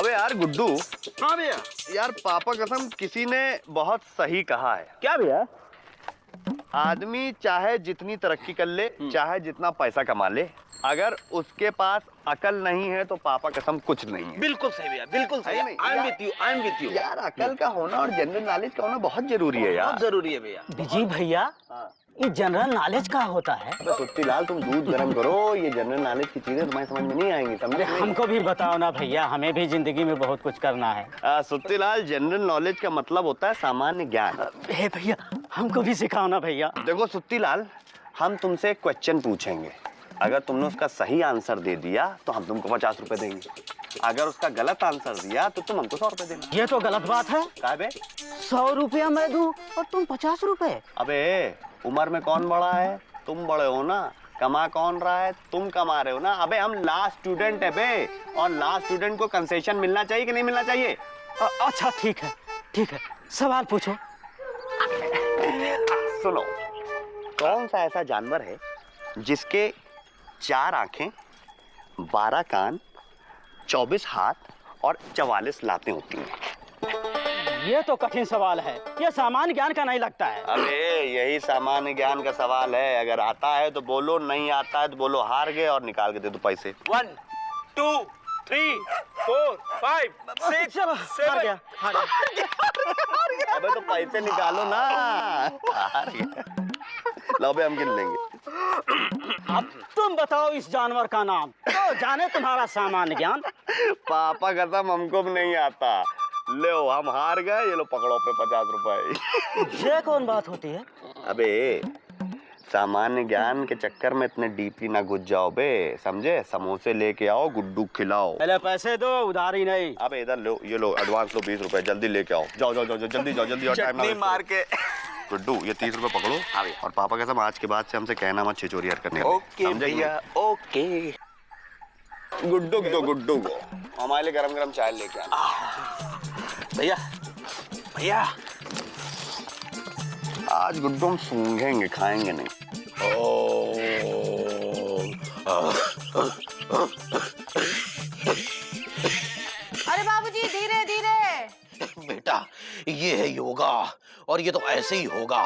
अबे यार गुड्डू। हाँ भैया। यार पापा कसम किसी ने बहुत सही कहा है। क्या भैया? आदमी चाहे जितनी तरक्की कर ले, चाहे जितना पैसा कमा ले, अगर उसके पास अकल नहीं है तो पापा कसम कुछ नहीं है। बिल्कुल सही भैया, बिल्कुल सही। I am with you. यार अकल का होना और जनरल नॉलेज का होना बहुत जरूरी है यार। बहुत जरूरी है भैया। विजय भैया, ये जनरल नॉलेज का होता है? सुट्टी लाल तुम दूध गर्म करो, ये जनरल नॉलेज की चीजें तुम्हारी समझ में नहीं आएंगी, समझे? हमको भी बताओ ना भैया, हमें भी जिंदगी में बहुत कुछ करना है। सुट्टी लाल, जनरल नॉलेज का मतलब होता है सामान्य ज्ञान। हे भैया, हमको भी सिखाओ ना भैया। देखो सुट्टी लाल, हम तुमसे एक क्वेश्चन पूछेंगे, अगर तुमने उसका सही आंसर दे दिया तो हम तुमको 50 रुपए देंगे, अगर उसका गलत आंसर दिया तो तुम हमको 100 रुपए देना। ये तो गलत बात है। क्या बे? 100 रुपया मैं दूं और तुम 50 रुपए? अबे उम्र में कौन बड़ा है? तुम बड़े हो ना। कमा कौन रहा है? तुम कमा रहे हो ना। अबे हम लास्ट स्टूडेंट है बे, और लास्ट स्टूडेंट को कंसेशन मिलना चाहिए कि नहीं मिलना चाहिए? अच्छा ठीक है, ठीक है, सवाल पूछो। सुनो, कौन सा ऐसा जानवर है जिसके 4 आंखें, 12 कान, 24 हाथ और 44 लातें होती हैं? ये तो कठिन सवाल है, ये सामान्य ज्ञान का नहीं लगता है। अबे यही सामान्य ज्ञान का सवाल है, अगर आता है तो बोलो, नहीं आता है तो बोलो हार गए और निकाल के दे दो पैसे। 1 2 3 4 5 6 7 अबे तो पैसे निकालो ना। हार गया। लो बे, हम गिन लेंगे। अब तुम बताओ इस जानवर का नाम, तो जाने तुम्हारा सामान्य ज्ञान। पापा कसम हमको भी नहीं आता। ले हम हार गए, ये लो पकड़ो पे 50 रुपए। ये कौन बात होती है? अबे सामान्य ज्ञान के चक्कर में इतने डीपली ना घुस जाओ बे, समझे? समोसे लेके आओ, गुड्डू खिलाओ। पहले पैसे दो, उधारी नहीं। अबे इधर लो, ये लो एडवांस लो 20 रुपए, जल्दी लेके आओ। जाओ जाओ जाओ जल्दी जाओ, जल्दी, और टाइम ना मार के। गुड्डू ये 30 रुपए पकड़ो, और पापा कसम आज के बाद से हमसे कहना मत छिचोरी हरकत करने। ओके भैया, ओके। गुड्डू दो, गुड्डू को हमारे लिए गरम गरम चाय लेके आना। भैया भैया, आज गुड्डू हम सूंघेंगे, खाएंगे नहीं। अरे बाबूजी धीरे धीरे। बेटा ये है योगा, और ये तो ऐसे ही होगा।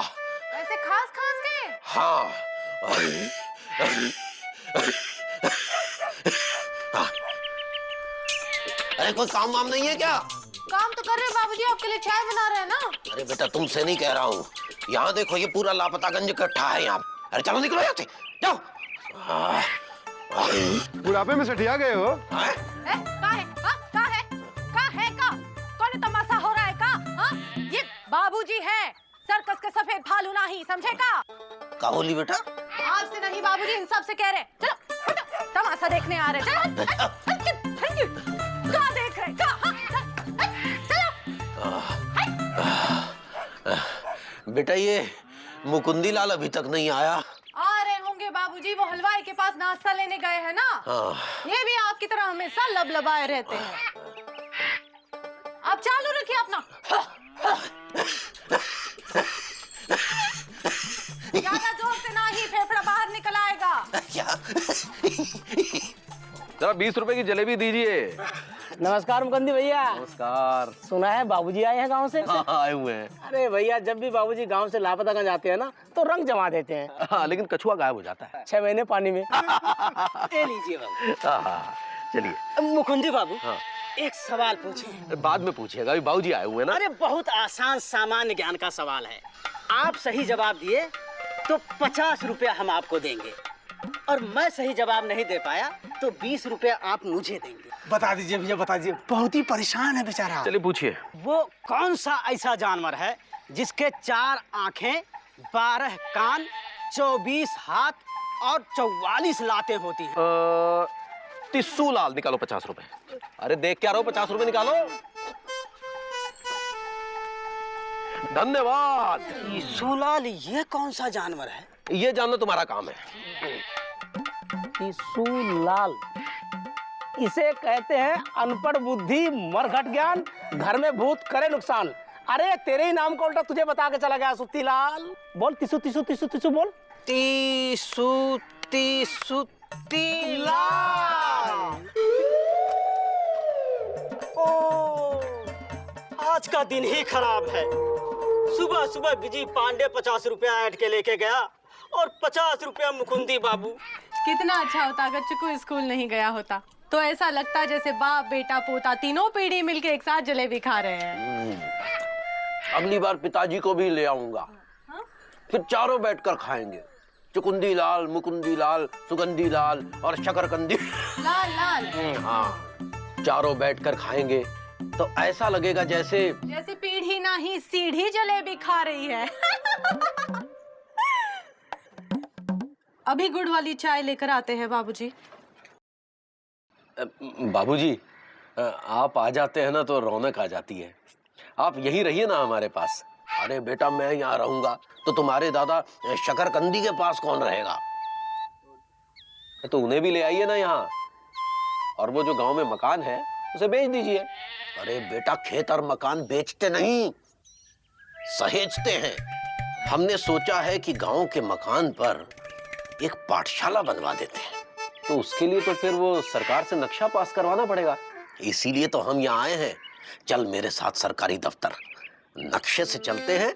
ऐसे खास खास के? हाँ। अरे कोई काम वाम नहीं है क्या? काम तो कर रहे बाबूजी, आपके लिए चाय बना रहे हैं ना। अरे बेटा तुमसे नहीं कह रहा हूँ, यहाँ देखो ये पूरा लापतागंज इकट्ठा है यहाँ। अरे चलो निकलो यहाँ से, जाओ। बुढ़ापे में सठिया गए हो? का है? कौन तमाशा हो रहा है का? ये बाबूजी है, सर्कस के सफेद भालू नहीं, समझे का? क्या बोली बेटा? आपसे नहीं बाबूजी, इन सब से कह रहे। चलो तमाशा देखने आ रहे। चलो क्या देख रहे? बेटा ये मुकुंदी लाल अभी तक नहीं आया। आ रहे होंगे बाबूजी, वो हलवाई के पास नाश्ता लेने गए हैं ना। ये भी आपकी तरह हमेशा लबलबाए रहते हैं। आप चालू रखिए अपना। ज्यादा जोर से ना ही, फेफड़ा बाहर निकल आएगा। क्या? जरा 20 रुपए की जलेबी दीजिए। नमस्कार मुकंदी भैया। नमस्कार। सुना है बाबूजी आए हैं गांव से? हाँ आए हुए हैं। अरे भैया, जब भी बाबूजी गांव से लापतागंज आते हैं ना तो रंग जमा देते हैं। हाँ, लेकिन कछुआ गायब हो जाता है 6 महीने पानी में। ये लीजिए बाबू। चलिए। मुकुंदी बाबू, हाँ। एक सवाल पूछिए। बाद में पूछिएगा, अभी बाबूजी आए हुए हैं ना। अरे बहुत आसान सामान्य ज्ञान का सवाल है, आप सही जवाब दिए तो 50 रुपया हम आपको देंगे, और मैं सही जवाब नहीं दे पाया तो 20 रुपया आप मुझे देंगे। बता दीजिए भैया, बता दीजिए, बहुत ही परेशान है बेचारा। चलिए पूछिए। वो कौन सा ऐसा जानवर है जिसके 4 आंखें, 12 कान, 24 हाथ और 44 लातें होती हैं? टिस्सू लाल, निकालो 50 रुपए। अरे देख क्या रहो, 50 रुपए निकालो। धन्यवाद। टिस्सू लाल, ये कौन सा जानवर है? ये जानना तुम्हारा काम है। टिस्सू लाल, इसे कहते हैं अनपढ़ बुद्धि मरघट ज्ञान, घर में भूत करे नुकसान। अरे तेरे ही नाम का उल्टा तुझे बता के चला गया सुत्ती लाल। बोल टिसू टिसू टिसू टिसू बोल। टिसू टिसू लाल। ओ आज का दिन ही खराब है। सुबह सुबह विजय पांडे 50 रुपया ऐड के लेके गया और 50 रुपया मुकुंदी बाबू। कितना अच्छा होता अगर चिकू स्कूल नहीं गया होता, तो ऐसा लगता जैसे बाप बेटा पोता तीनों पीढ़ी मिलके एक साथ जलेबी खा रहे हैं। अगली बार पिताजी को भी ले आऊंगा, फिर चारों बैठकर खाएंगे। चुकुंदी लाल, मुकुंदी लाल, सुगंधी लाल और शकरकंदी लाल लाल। हाँ, चारों बैठकर खाएंगे तो ऐसा लगेगा जैसे पीढ़ी ना ही सीढ़ी जलेबी खा रही है। अभी गुड़ वाली चाय लेकर आते हैं बाबूजी। बाबूजी, आप आ जाते हैं ना तो रौनक आ जाती है। आप यहीं रहिए ना हमारे पास। अरे बेटा, मैं यहाँ रहूंगा तो तुम्हारे दादा शकरकंदी के पास कौन रहेगा? तो उन्हें भी ले आइए ना यहाँ। और वो जो गांव में मकान है उसे बेच दीजिए। अरे बेटा, खेत और मकान बेचते नहीं, सहेजते हैं। हमने सोचा है कि गांव के मकान पर एक पाठशाला बनवा देते हैं। तो उसके लिए तो फिर वो सरकार से नक्शा पास करवाना पड़ेगा। इसीलिए तो हम यहाँ आए हैं। चल मेरे साथ सरकारी दफ्तर। नक्शे से चलते हैं,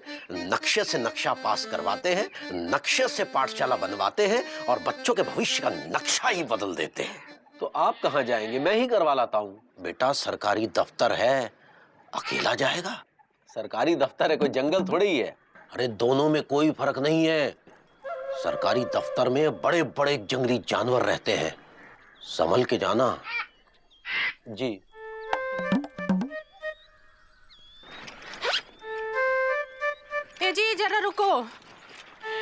नक्शे से नक्शा पास करवाते हैं, नक्शे से पाठशाला बनवाते हैं और बच्चों के भविष्य का नक्शा ही बदल देते हैं। तो आप कहाँ जाएंगे? मैं ही करवा लाता हूँ। बेटा, सरकारी दफ्तर है, अकेला जाएगा? सरकारी दफ्तर है, कोई जंगल थोड़ी ही है। अरे दोनों में कोई फर्क नहीं है। सरकारी दफ्तर में बड़े बड़े जंगली जानवर रहते हैं, संभल के जाना। जी। जी जरा रुको,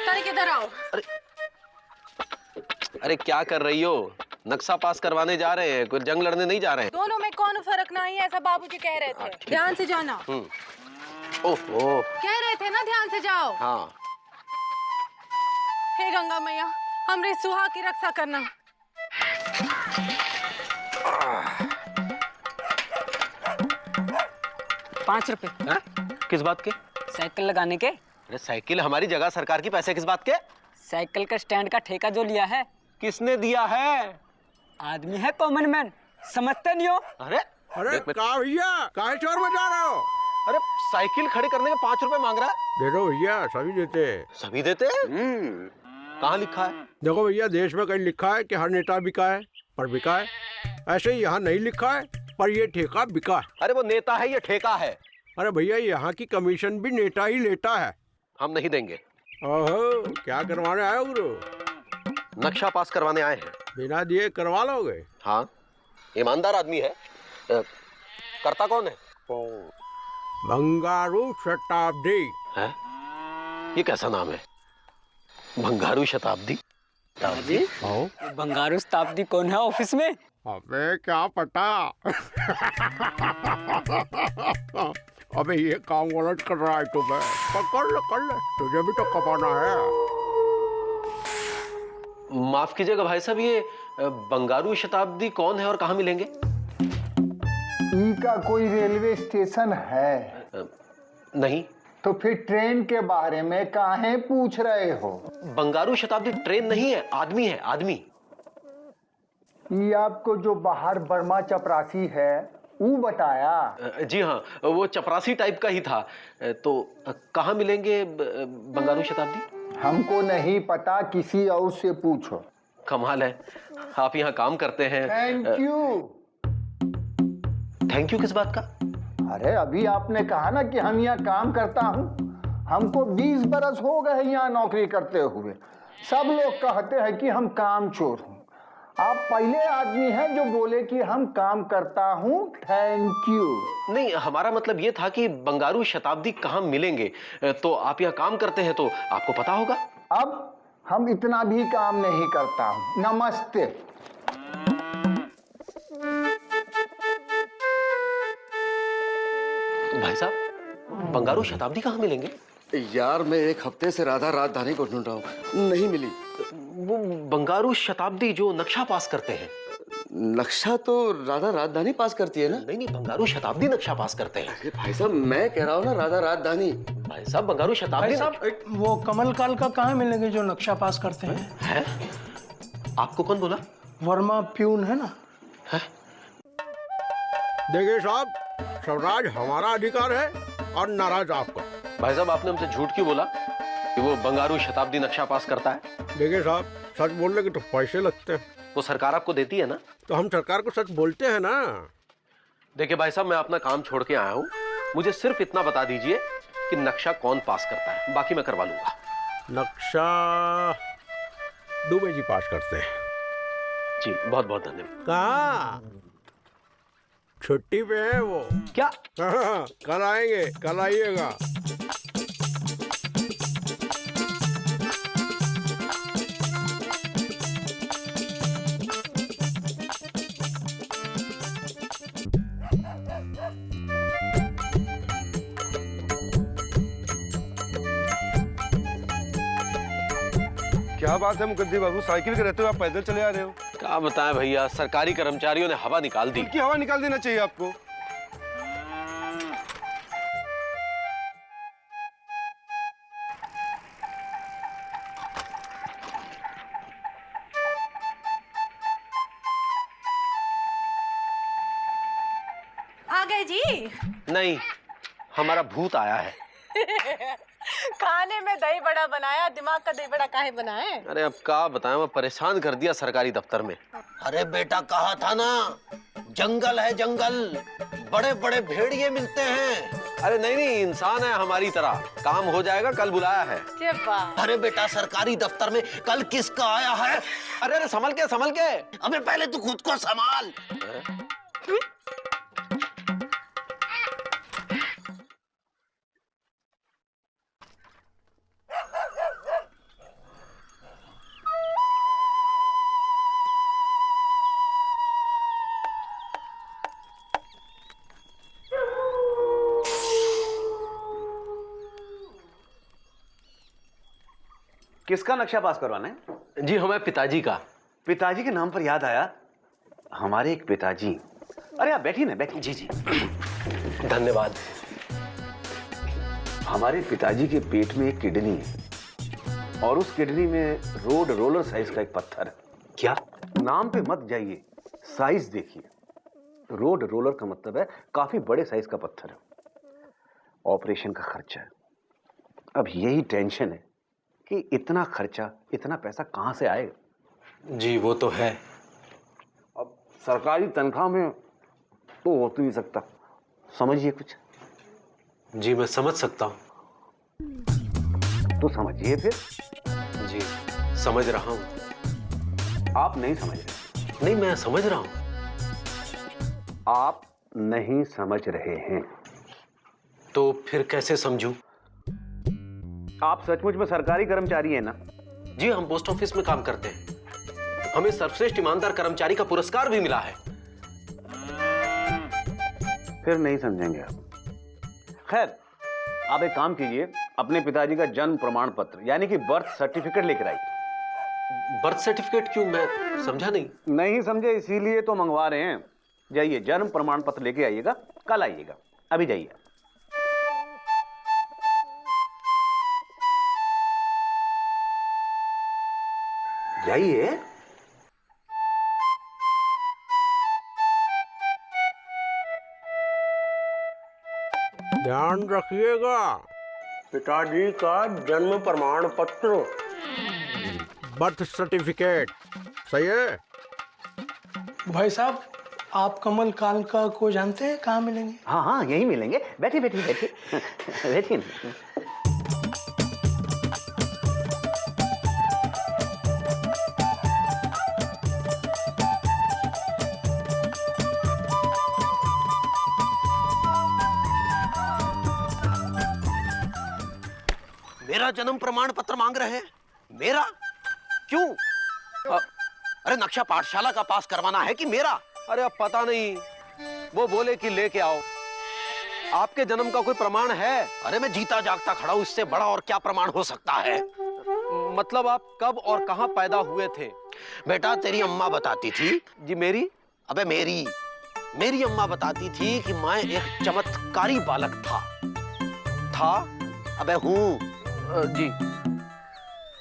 तारे किधर आओ। अरे क्या कर रही हो? नक्शा पास करवाने जा रहे हैं, कोई जंग लड़ने नहीं जा रहे हैं। दोनों में कौन फर्क नहीं है, ऐसा बाबूजी कह रहे थे। ध्यान से जाना। ओहो, कह रहे थे ना ध्यान से जाओ। हाँ। हे गंगा मैया, हमरे सुहा की रक्षा करना। 5 रुपए। हाँ? किस बात के? साइकिल लगाने के। अरे साइकिल हमारी जगह सरकार की, पैसे किस बात के? साइकिल का स्टैंड का ठेका जो लिया है। किसने दिया है? आदमी है कॉमन मैन, समझते नहीं हो? अरे अरे कहा भैया, काहे चोर मचा रहे हो? अरे साइकिल खड़ी करने के 5 रुपए मांग रहा है। दे दो भैया, सभी देते हैं। सभी देते हैं? कहाँ लिखा है? देखो भैया, देश में कहीं लिखा है कि हर नेता बिका है, पर बिका है। ऐसे ही यहाँ नहीं लिखा है, पर ये ठेका बिका है। अरे वो नेता है, ये ठेका है। अरे भैया, यहाँ की कमीशन भी नेता ही लेता है। हम नहीं देंगे। ओहो, क्या करवाने आए हो गुरु? नक्शा पास करवाने आए हैं। बिना दिए करवा लोगे? हाँ, ईमानदार आदमी है। करता कौन है? बंगारू शताब्दी। है? ये कैसा नाम है? भंगारू शताब्दी? जी, आओ। बंगारू शताब्दी कौन है ऑफिस में? अबे क्या पता। अबे ये काम गलत कर रहा है तुम्हें। कर ले, तुझे भी तो कमाना है। माफ कीजिएगा भाई साहब, ये बंगारू शताब्दी कौन है और कहाँ मिलेंगे? का कोई रेलवे स्टेशन है? नहीं। तो फिर ट्रेन के बारे में काहे पूछ रहे हो? बंगारू शताब्दी ट्रेन नहीं है, आदमी है, आदमी। ये आपको जो बाहर बर्मा चपरासी है वो बताया? जी हाँ, वो चपरासी टाइप का ही था। तो कहाँ मिलेंगे बंगारू शताब्दी? हमको नहीं पता, किसी और से पूछो। कमाल है, आप यहाँ काम करते हैं। Thank you. थैंक यू किस बात का? अरे अभी आपने कहा ना कि हम यहाँ काम करता हूँ। हमको 20 बरस हो गए यहाँ नौकरी करते हुए। सब लोग कहते हैं कि हम काम चोर हूँ। आप पहले आदमी हैं जो बोले कि हम काम करता हूँ। Thank you. नहीं, हमारा मतलब ये था कि बंगारू शताब्दी कहाँ मिलेंगे। तो आप यहाँ काम करते हैं तो आपको पता होगा। अब हम इतना भी काम नहीं करता हूँ। नमस्ते। भाई साहब, बंगारू शताब्दी कहाँ मिलेंगे? यार मैं एक हफ्ते से राधा राजधानी को ढूंढ रहा हूँ, नहीं मिली। वो बंगारू शताब्दी जो नक्शा पास करते हैं। नक्शा तो राधा राजधानी पास करती है ना? नहीं, बंगारू शताब्दी नक्शा पास करते हैं। अरे भाई साहब, मैं कह रहा हूँ ना राधा राजधानी। भाई साहब, बंगारू शताब्दी वो कमल काल का कहाँ मिलेंगे जो नक्शा पास करते हैं? है? आपको कौन बोला? वर्मा प्यून है ना। देखिए साहब, स्वराज हमारा अधिकार है और नाराज आपका। भाई साहब, आपने हमसे झूठ क्यों बोला कि वो बंगारू शताब्दी नक्शा पास करता है? देखिए साहब, सच बोलने के तो पैसे लगते हैं। वो सरकार आपको देती है ना? तो हम सरकार को सच बोलते हैं ना। देखिए भाई साहब, मैं अपना काम छोड़ के आया हूँ, मुझे सिर्फ इतना बता दीजिए कि नक्शा कौन पास करता है, बाकी मैं करवा लूंगा। नक्शा दुबे जी पास करते हैं। जी बहुत बहुत धन्यवाद। कहाँ? छुट्टी पे है वो। क्या? हाँ, कल आएंगे, कल आइएगा। क्या बात है मुकद्दर बाबू, साइकिल के रहते हुए आप पैदल चले आ रहे हो? क्या बताएं भैया, सरकारी कर्मचारियों ने हवा निकाल दी। उनकी हवा निकाल देना चाहिए आपको। आ गए जी। नहीं, हमारा भूत आया है। खाने में दही बड़ा बनाया, दिमाग का दही बड़ा काहे बनाए? अरे अब क्या बताएं, मैं परेशान कर दिया सरकारी दफ्तर में। अरे बेटा, कहा था ना, जंगल है जंगल, बड़े बड़े भेड़िए मिलते हैं। अरे नहीं नहीं, इंसान है हमारी तरह, काम हो जाएगा, कल बुलाया है। अरे बेटा, सरकारी दफ्तर में कल किसका आया है? अरे अरे संभल के संभल के। अबे पहले तू खुद को संभाल। किसका नक्शा पास करवाना है? जी हमें पिताजी का। पिताजी के नाम पर याद आया, हमारे एक पिताजी। अरे आप बैठिए ना, बैठिए। जी जी धन्यवाद। हमारे पिताजी के पेट में एक किडनी है और उस किडनी में रोड रोलर साइज का एक पत्थर है। क्या? नाम पे मत जाइए, साइज देखिए। रोड रोलर का मतलब है काफी बड़े साइज का पत्थर है। ऑपरेशन का खर्चा है। अब यही टेंशन है कि इतना खर्चा, इतना पैसा कहां से आएगा। जी वो तो है। अब सरकारी तनख्वाह में तो हो तो नहीं सकता, समझिए कुछ। जी मैं समझ सकता हूँ। तो समझिए फिर। जी समझ रहा हूँ। आप नहीं समझ रहे। नहीं, मैं समझ रहा हूँ। आप नहीं समझ रहे हैं। तो फिर कैसे समझूं? आप सचमुच में सरकारी कर्मचारी हैं ना? जी हम पोस्ट ऑफिस में काम करते हैं, हमें सर्वश्रेष्ठ ईमानदार कर्मचारी का पुरस्कार भी मिला है। फिर नहीं समझेंगे आप। खैर, आप एक काम कीजिए, अपने पिताजी का जन्म प्रमाण पत्र यानी कि बर्थ सर्टिफिकेट लेकर आइए। बर्थ सर्टिफिकेट क्यों? मैं समझा नहीं। नहीं समझे इसीलिए तो मंगवा रहे हैं। जाइए, जन्म प्रमाण पत्र लेके आइएगा, कल आइएगा। अभी जाइए। जाइए। ध्यान रखिएगा, पिताजी का जन्म प्रमाण पत्र, बर्थ सर्टिफिकेट सही है। भाई साहब, आप कमल कालका को जानते हैं? कहाँ मिलेंगे? हाँ हाँ, यही मिलेंगे। बैठिए बैठिए बैठिए बैठिए। मेरा जन्म प्रमाण पत्र मांग रहे हैं? मेरा? क्यों? अरे नक्शा पाठशाला का पास करवाना है कि मेरा? अरे अब पता नहीं, वो बोले कि लेके आओ। आपके जन्म का कोई प्रमाण है? अरे मैं जीता जागता खड़ा हूं, इससे बड़ा और क्या प्रमाण हो सकता है? मतलब आप कब और कहां पैदा हुए थे? बेटा तेरी अम्मा बताती थी। जी मेरी? अबे मेरी अम्मा बताती थी कि मैं एक चमत्कारी बालक था। अबे हूं। जी।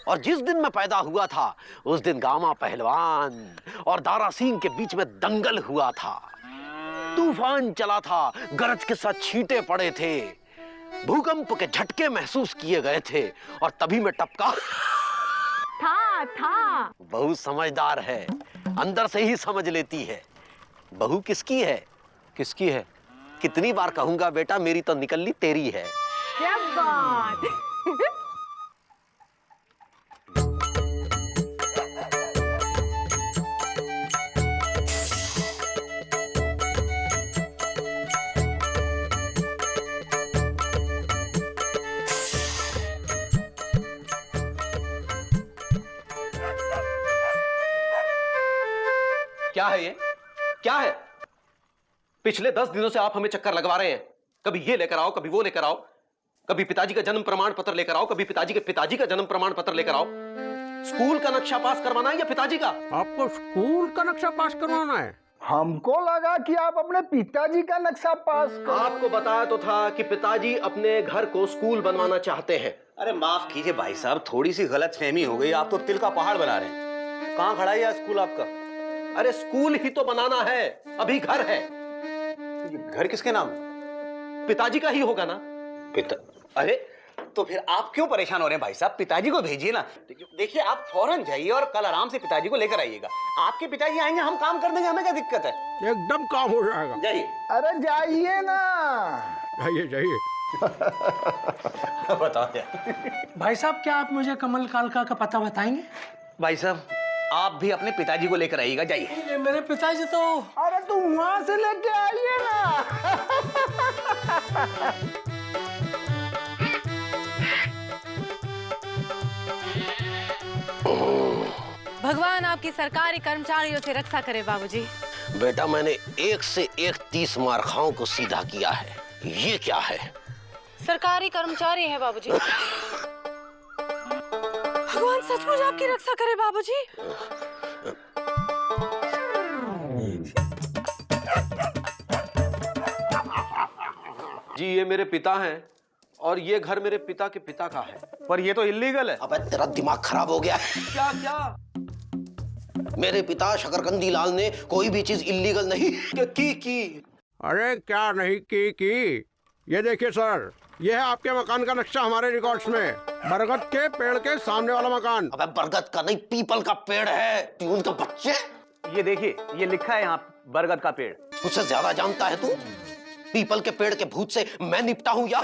और जिस दिन मैं पैदा हुआ था उस दिन गामा पहलवान और दारा सिंह के बीच में दंगल हुआ था। तूफान चला था, गरज के साथ छींटे पड़े थे, भूकंप के झटके महसूस किए गए थे और तभी मैं टपका। था बहू समझदार है, अंदर से ही समझ लेती है। बहू किसकी है? किसकी है? कितनी बार कहूंगा बेटा, मेरी तो निकलनी तेरी है। क्या बात। क्या है ये? क्या है? पिछले 10 दिनों से आप हमें चक्कर लगवा रहे हैं। कभी ये लेकर आओ, कभी वो लेकर आओ, कभी पिताजी का जन्म प्रमाण पत्र लेकर आओ, कभी पिताजी के पिताजी का जन्म प्रमाण पत्र लेकर आओ। स्कूल का नक्शा पास करवाना है या पिताजी का? आपको स्कूल का नक्शा पास करवाना है? हमको लगा कि आप अपने पिताजी का नक्शा पास कर। आपको बताया तो था कि पिताजी अपने घर को स्कूल बनवाना चाहते हैं। अरे माफ कीजिए भाई साहब, थोड़ी सी गलतफहमी हो गई। आप तो तिल का पहाड़ बना रहे हैं। कहाँ खड़ा है यह स्कूल आपका? अरे स्कूल ही तो बनाना है, अभी घर है। ये घर किसके नाम? पिताजी का ही होगा ना। पिता? अरे तो फिर आप क्यों परेशान हो रहे हैं भाई साहब? पिताजी को भेजिए ना। देखिए आप फौरन जाइए और कल आराम से पिताजी को लेकर आइएगा। आपके पिताजी आएंगे, हम काम कर देंगे, हमें क्या दिक्कत है? एकदम काम हो जाएगा। जाइए। अरे जाइए ना। जाइए जाइए। बताओ यार। भाई साहब, क्या आप मुझे कमल कालका का पता बताएंगे? भाई साहब आप भी अपने पिताजी को लेकर आइएगा। जाइए। ये मेरे पिताजी तो। अरे तुम वहां से लेके आइए ना। भगवान आपकी सरकारी कर्मचारियों से रक्षा करे बाबूजी। बेटा मैंने एक से एक 30 मार्खाओं को सीधा किया है। ये क्या है? सरकारी कर्मचारी है बाबूजी। भगवान सचमुच आपकी रक्षा करे बाबूजी। जी ये मेरे पिता हैं और ये घर मेरे पिता के पिता का है। पर ये तो इल्लीगल है। अबे तेरा दिमाग खराब हो गया है। क्या क्या? मेरे पिता शकरकंदी लाल ने कोई भी चीज इल्लीगल नहीं की। अरे क्या नहीं की? ये देखिए सर, ये है आपके मकान का नक्शा हमारे रिकॉर्ड्स में। बरगद के पेड़ के सामने वाला मकान। अबे बरगद का नहीं, पीपल का पेड़ है। प्यून का बच्चे। ये देखिए, ये लिखा है यहाँ बरगद का पेड़। मुझसे ज्यादा जानता है तू? पीपल के पेड़ के भूत से मैं निपटा हूँ या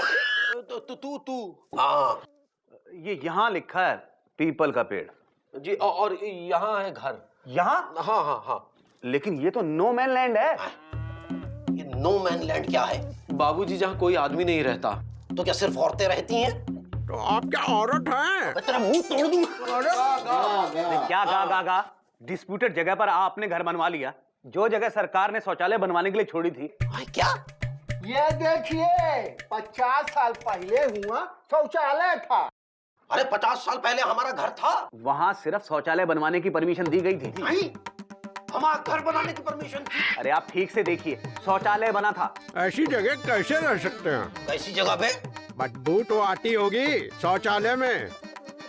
तू? हाँ, ये यहाँ लिखा है पीपल का पेड़ जी। और यहाँ है घर। यहाँ? हाँ हाँ हाँ। लेकिन ये तो नो मैन लैंड है। ये नो मैन लैंड क्या है? बाबूजी जहाँ कोई आदमी नहीं रहता। तो क्या सिर्फ औरतें रहती हैं? तो आप क्या औरत हैं? मैं तेरा मुंह तोड़ दूं। क्या गा डिस्प्यूटेड जगह पर आपने घर बनवा लिया, जो जगह सरकार ने शौचालय बनवाने के लिए छोड़ी थी। क्या? ये देखिए, 50 साल पहले हुआ शौचालय था। अरे 50 साल पहले हमारा घर था। वहां सिर्फ शौचालय बनवाने की परमिशन दी गई थी। नहीं, हमारा घर बनाने की परमिशन थी। अरे आप ठीक से देखिए, शौचालय बना था। ऐसी जगह कैसे रह सकते हैं? ऐसी जगह पे बदबू तो आती होगी शौचालय में।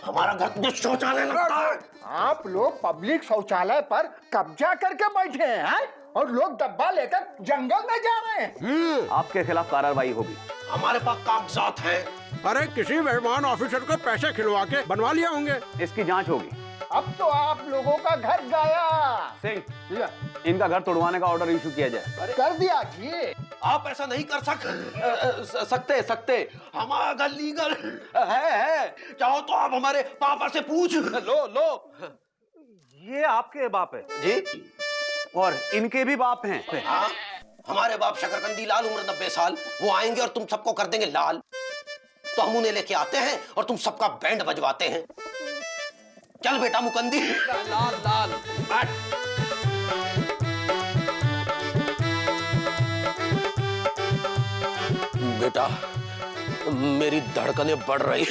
हमारा घर में शौचालय लगता है। आप लोग पब्लिक शौचालय पर कब्जा करके बैठे हैं और लोग डब्बा लेकर जंगल में जा रहे हैं। आपके खिलाफ कार्रवाई होगी। हमारे पास कागजात हैं। अरे किसी मेहमान ऑफिसर को पैसे खिलवा के बनवा लिया होंगे। इसकी जांच होगी। अब तो आप लोगों का घर गया। सिंह, इनका घर तोड़वाने का ऑर्डर इशू किया जाए। कर दिया जी। आप ऐसा नहीं कर सकते। हमारा घर लीगल है। चाहो तो आप हमारे पापा से पूछ लो। ये आपके बाप है जी, और इनके भी बाप हैं। हाँ, हमारे बाप शकरकंदी लाल, उम्र 90 साल। वो आएंगे और तुम सबको कर देंगे लाल। तो हम उन्हें लेके आते हैं और तुम सबका बैंड बजवाते हैं। चल बेटा मुकंदी। लाल बैठ। बेटा मेरी धड़कनें बढ़ रही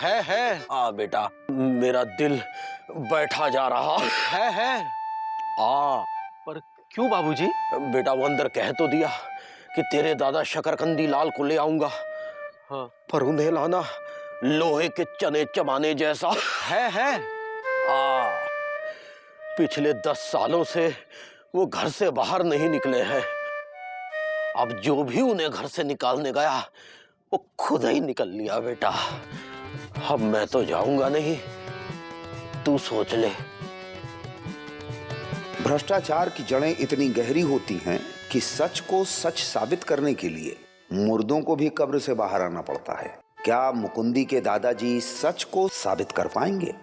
है। बेटा मेरा दिल बैठा जा रहा है। पर क्यों बाबूजी? बेटा वो अंदर कह तो दिया कि तेरे दादा शकरकंदी लाल को ले आऊंगा। हाँ। पर उन्हें लाना लोहे के चने चबाने जैसा है। पिछले 10 सालों से वो घर से बाहर नहीं निकले हैं। अब जो भी उन्हें घर से निकालने गया वो खुद ही निकल लिया बेटा। अब मैं तो जाऊंगा नहीं, तू सोच ले। भ्रष्टाचार की जड़ें इतनी गहरी होती हैं कि सच को सच साबित करने के लिए मुर्दों को भी कब्र से बाहर आना पड़ता है। क्या मुकुंदी के दादाजी सच को साबित कर पाएंगे?